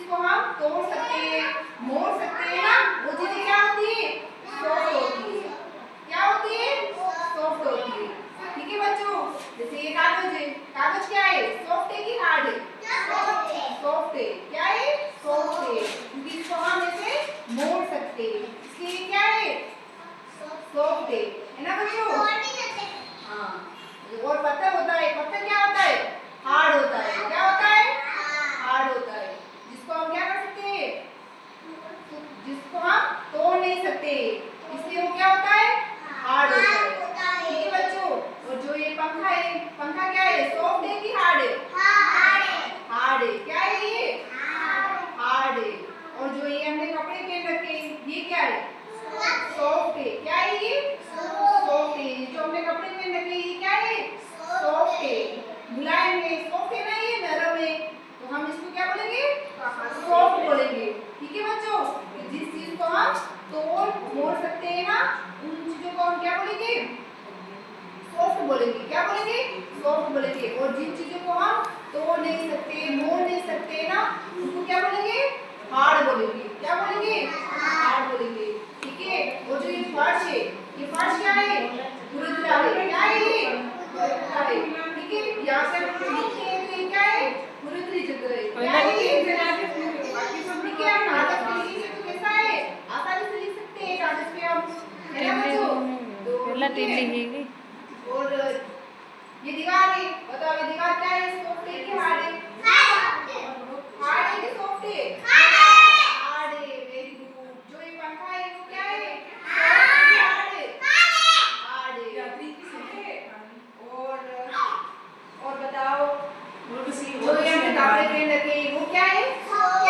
को हम तोड़ सकते हैं, मोड़ सकते हैं ना, वो चीजें क्या होती है? सॉफ्ट होती है। क्या होती है? सॉफ्ट होती है। ठीक है बच्चों, जैसे ये कागज है, कागज क्या है? सॉफ्ट है कि हार्ड है? सॉफ्ट है। क्या है? सॉफ्ट है, क्योंकि इसको हम ऐसे मोड़ सकते हैं, इसलिए क्या है? सॉफ्ट है ना बच्चों? हाँ। और पत्थर होता है, पत्थर क्या होता है? हार्ड होता है। क्या होता है? हार्ड होता है, जिसको हम क्या कर सकते हैं? जिसको हम तोड़ नहीं सकते, इसलिए वो क्या होता है? हार्ड होता है। ठीक है बच्चों, और जो ये पंखा है, पंखा क्या है? सॉफ्ट है कि हार्ड है? हार्ड है। क्या है ये? हार्ड है। और जो ये हमने कपड़े पहन रखे हैं, ये क्या है? सॉफ्ट है। क्या है ये? सॉफ्ट है। जो हमने कपड़े पहन रखे हैं, ये क्या है? सॉफ्ट है, मुलायम है। सॉफ्ट है ना, ये नरम है, तो हम इसको क्या बोलेंगे? सॉफ्ट बोलेंगे। ठीक है बच्चों, जिस चीज को हम तोड़ मोड़ सकते हैं ना, उन चीजों को हम क्या बोलेंगे? सॉफ्ट बोलेंगे। क्या बोलेंगे? सॉफ्ट बोलेंगे। और जिन चीजों को हम तोड़ नहीं सकते, मोड़ नहीं सकते ना, उनको क्या बोलेंगे? हार्ड बोलेंगे। क्या बोलेंगे? हार्ड बोलेंगे। ठीक है, और जो ये फर्श है, ये फर्श क्या है? खुरदुरा है। क्या है ये? खुरदुरा है। ठीक है, यहाँ से हम लिखते हैं तो ये क्या है? खुरदुरी जगह है। क्या है ये? ठीक है, हम कागज पे लिखेंगे तो कैसा है? आसानी से लिख सकते हैं कागज पे हम, है ना बच्चों? तो और ये दीवार है, बताओ ये दीवार क्या है? सॉफ्ट है कि हार्ड है? हार्ड है कि सॉफ्ट है? हार्ड है। Very good. जो ये पंखा है वो क्या है? हार्ड है। हार्ड है। और बताओ, जो ये हमने कपड़े पहन रखे हैं वो क्या है? सॉफ्ट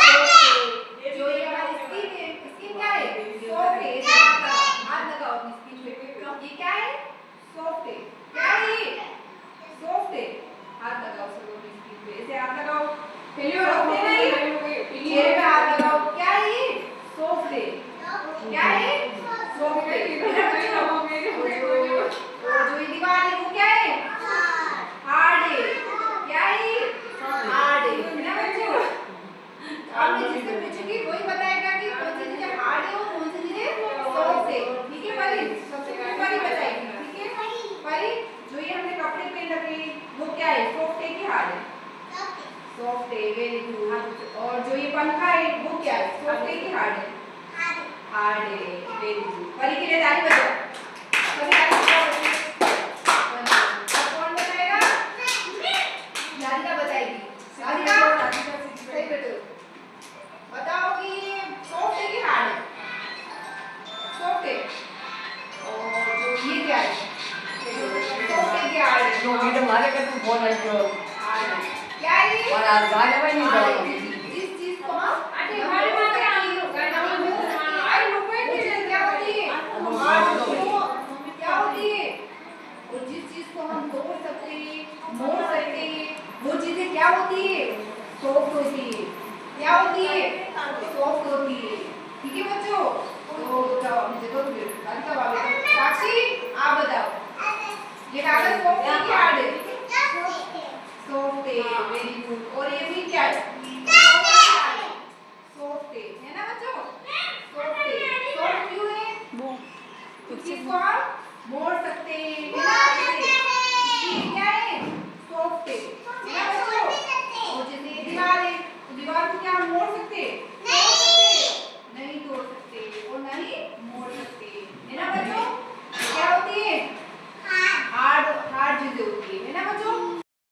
है। जो ये हमारी स्किन है, स्किन क्या है? सॉफ्ट है। हाथ लगाओ अपनी स्किन पे, ये क्या है? सॉफ्ट है। क्या है ये? सॉफ्ट है। हाथ लगाओ सब अपनी स्किन पे, ऐसे हाथ लगाओ, पहले और चेहरे पे हाथ लगाओ। क्या है ये? सॉफ्ट है। क्या है? सॉफ्ट है। और जो ये दीवार है वो क्या है? हार्ड है। क्या है? हार्ड है ना बच्चों? आपने जिससे पूछेंगे वही बताएगा कि कौन सी चीजें हार्ड है और कौन सी चीजें सॉफ्ट है। ठीक है परी, सबसे पहले परी बताएगी। ठीक है परी, जो ये हमने कपड़े पहन रखे हैं वो क्या है? सॉफ्ट है कि हार्ड है? सॉफ्ट है। Very good. और जो ये पंखा है वो क्या है? सॉफ्ट है कि हार्ड है? हार्ड है। Very good. परी के लिए ताली बजाओ। परी ताली बजाओ। कौन बताएगा? राधिका बताएगी। राधिका सही बेटो, बताओ कि ये सॉफ्ट है कि हार्ड है? सॉफ्ट है। और जो ये क्या है? सॉफ्ट है कि हार्ड है? जो वीडियो मारे का तुम फोन आइयो हार्ड है। क्या है ये? और आज गाने में नहीं जाओ। जिस चीज को हम हमारे माथे आई लो गाना में आई लो पे क्या होती है? हार्ड होती है। क्या होती है? और जिस चीज को हम तोड़ सकते हैं, मोड़ सकते हैं, वो चीजें क्या होती है? सॉफ्ट होती है। क्या होती है? सॉफ्ट होती है। ठीक है बच्चों, तो जाओ अपनी जगह पे राधिका बाबू। साक्षी आप बताओ, ये कागज सॉफ्ट है कि हार्ड है? सॉफ्ट है। Very good. और ये भी क्या है?